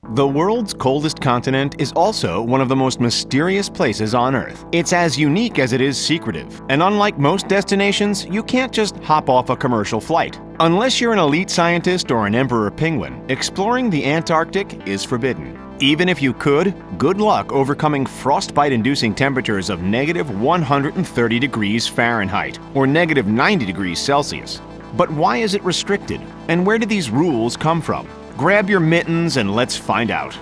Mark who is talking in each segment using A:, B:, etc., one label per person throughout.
A: The world's coldest continent is also one of the most mysterious places on Earth. It's as unique as it is secretive, and unlike most destinations, you can't just hop off a commercial flight. Unless you're an elite scientist or an emperor penguin, exploring the Antarctic is forbidden. Even if you could, good luck overcoming frostbite-inducing temperatures of -130 degrees Fahrenheit or -90 degrees Celsius. But why is it restricted? And where did these rules come from? Grab your mittens and let's find out.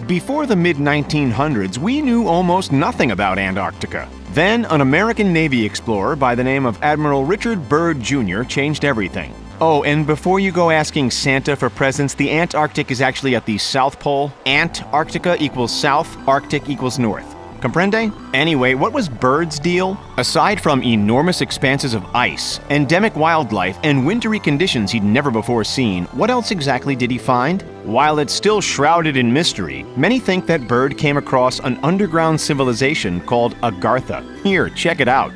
A: Before the mid-1900s, we knew almost nothing about Antarctica. Then, an American Navy explorer by the name of Admiral Richard Byrd Jr. changed everything. Oh, and before you go asking Santa for presents, the Antarctic is actually at the South Pole. Antarctica equals south, Arctic equals north. Comprende? Anyway, what was Byrd's deal? Aside from enormous expanses of ice, endemic wildlife, and wintry conditions he'd never before seen, what else exactly did he find? While it's still shrouded in mystery, many think that Byrd came across an underground civilization called Agartha. Here, check it out.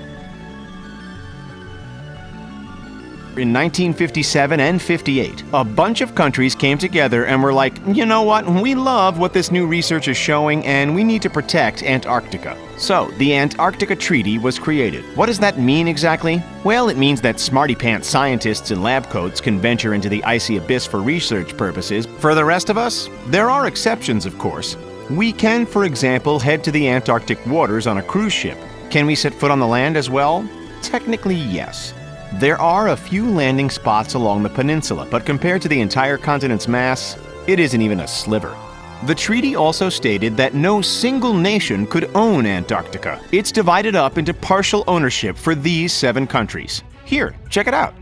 A: In 1957 and 58, a bunch of countries came together and were like, you know what, we love what this new research is showing and we need to protect Antarctica. So, the Antarctica Treaty was created. What does that mean exactly? Well, it means that smarty-pants scientists in lab coats can venture into the icy abyss for research purposes. For the rest of us, there are exceptions, of course. We can, for example, head to the Antarctic waters on a cruise ship. Can we set foot on the land as well? Technically, yes. There are a few landing spots along the peninsula, but compared to the entire continent's mass, it isn't even a sliver. The treaty also stated that no single nation could own Antarctica. It's divided up into partial ownership for these 7 countries. Here, check it out.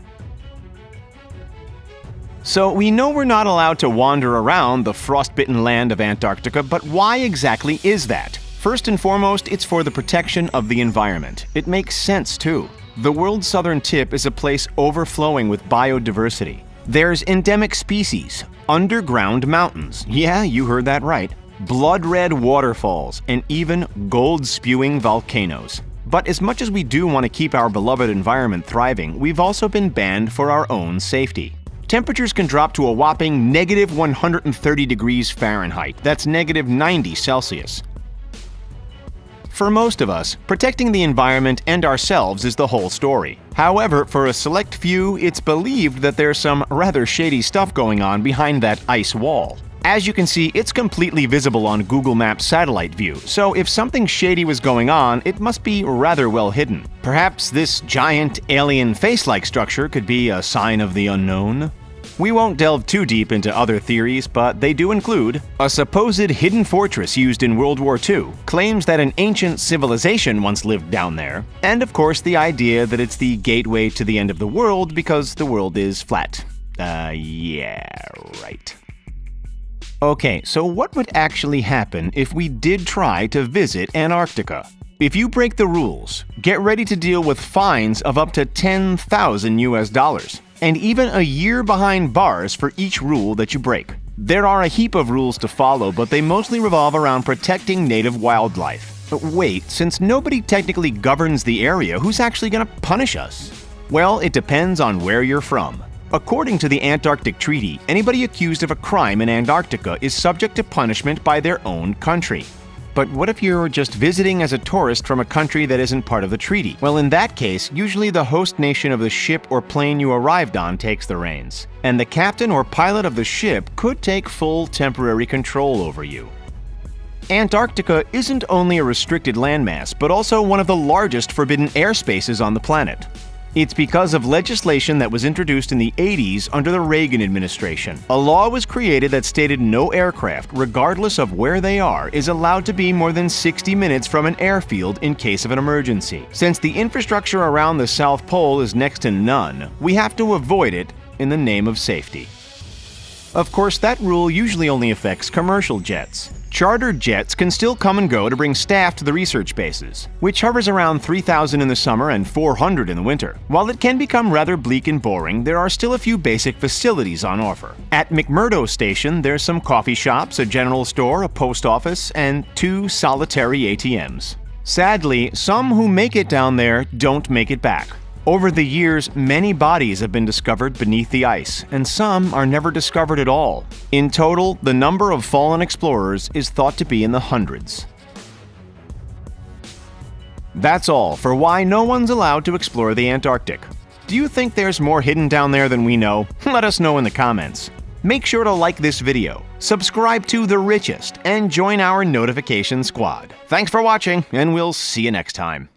A: So we know we're not allowed to wander around the frostbitten land of Antarctica, but why exactly is that? First and foremost, it's for the protection of the environment. It makes sense, too. The world's southern tip is a place overflowing with biodiversity. There's endemic species, underground mountains, yeah, you heard that right, blood-red waterfalls, and even gold-spewing volcanoes. But as much as we do want to keep our beloved environment thriving, we've also been banned for our own safety. Temperatures can drop to a whopping -130 degrees Fahrenheit, that's -90 Celsius. For most of us, protecting the environment and ourselves is the whole story. However, for a select few, it's believed that there's some rather shady stuff going on behind that ice wall. As you can see, it's completely visible on Google Maps satellite view, so if something shady was going on, it must be rather well hidden. Perhaps this giant alien face-like structure could be a sign of the unknown? We won't delve too deep into other theories, but they do include a supposed hidden fortress used in World War II, claims that an ancient civilization once lived down there, and of course the idea that it's the gateway to the end of the world because the world is flat. Yeah, right. Okay, so what would actually happen if we did try to visit Antarctica? If you break the rules, get ready to deal with fines of up to $10,000 US. And even a year behind bars for each rule that you break. There are a heap of rules to follow, but they mostly revolve around protecting native wildlife. But wait, since nobody technically governs the area, who's actually going to punish us? Well, it depends on where you're from. According to the Antarctic Treaty, anybody accused of a crime in Antarctica is subject to punishment by their own country. But what if you're just visiting as a tourist from a country that isn't part of the treaty? Well, in that case, usually the host nation of the ship or plane you arrived on takes the reins, and the captain or pilot of the ship could take full temporary control over you. Antarctica isn't only a restricted landmass, but also one of the largest forbidden airspaces on the planet. It's because of legislation that was introduced in the 80s under the Reagan administration. A law was created that stated no aircraft, regardless of where they are, is allowed to be more than 60 minutes from an airfield in case of an emergency. Since the infrastructure around the South Pole is next to none, we have to avoid it in the name of safety. Of course, that rule usually only affects commercial jets. Chartered jets can still come and go to bring staff to the research bases, which hovers around 3,000 in the summer and 400 in the winter. While it can become rather bleak and boring, there are still a few basic facilities on offer. At McMurdo Station, there's some coffee shops, a general store, a post office, and 2 solitary ATMs. Sadly, some who make it down there don't make it back. Over the years, many bodies have been discovered beneath the ice, and some are never discovered at all. In total, the number of fallen explorers is thought to be in the hundreds. That's all for why no one's allowed to explore the Antarctic. Do you think there's more hidden down there than we know? Let us know in the comments. Make sure to like this video, subscribe to The Richest, and join our notification squad. Thanks for watching, and we'll see you next time.